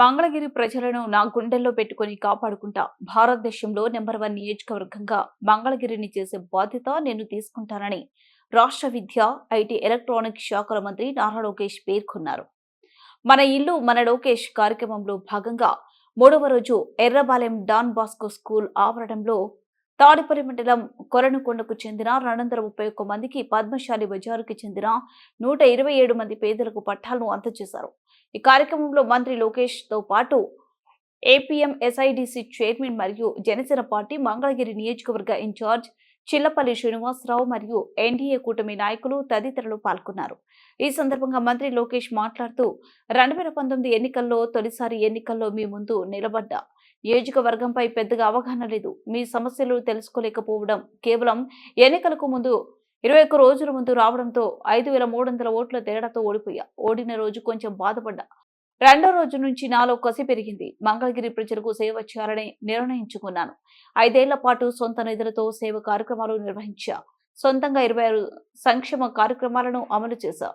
మంగళగిరి ప్రజలను నా గుండెల్లో పెట్టుకుని కాపాడుకుంటా. భారతదేశంలో నెంబర్ 1 నియోజకవర్గంగా మంగళగిరిని చేసే బాధ్యత నేను తీసుకుంటానని రాష్ట్ర విద్య, ఐటీ, ఎలక్ట్రానిక్స్ శాఖల మంత్రి నారా లోకేష్ పేర్కొన్నారు. మన ఇల్లు మన లోకేష్ కార్యక్రమంలో భాగంగా 3వ రోజు ఎర్రబాలెం డాన్ బాస్కో స్కూల్ ఆవరణంలో తాడిపల్లి మండలం కొరనుకొండకు చెందిన 231 మందికి, పద్మశాలి బజారుకి చెందిన 127 మంది పేదలకు పట్టాలను అందజేశారు. ఈ కార్యక్రమంలో మంత్రి లోకేష్ తో పాటు ఏపీఎంఎస్ఐడిసి చైర్మన్ మరియు జనసేన పార్టీ మంగళగిరి నియోజకవర్గ ఇన్ఛార్జ్ చిల్లపల్లి శ్రీనివాసరావు మరియు ఎన్డీఏ కూటమి నాయకులు తదితరులు పాల్గొన్నారు. ఈ సందర్భంగా మంత్రి లోకేష్ మాట్లాడుతూ 2019 ఎన్నికల్లో తొలిసారి ఎన్నికల్లో మీ ముందు నిలబడ్డా. నియోజకవర్గంపై పెద్దగా అవగాహన లేదు. మీ సమస్యలు తెలుసుకోలేకపోవడం, కేవలం ఎన్నికలకు ముందు 21 రోజుల ముందు రావడంతో 5300 ఓట్ల తేడాతో ఓడిపోయా. ఓడిన రోజు కొంచెం బాధపడ్డా. రెండో రోజు నుంచి నాలో కసి పెరిగింది. మంగళగిరి ప్రజలకు సేవ చేయాలని నిర్ణయించుకున్నాను. 5 ఏళ్ల పాటు సొంత నిధులతో సేవ కార్యక్రమాలు నిర్వహించా. సొంతంగా 26 సంక్షేమ కార్యక్రమాలను అమలు చేశా.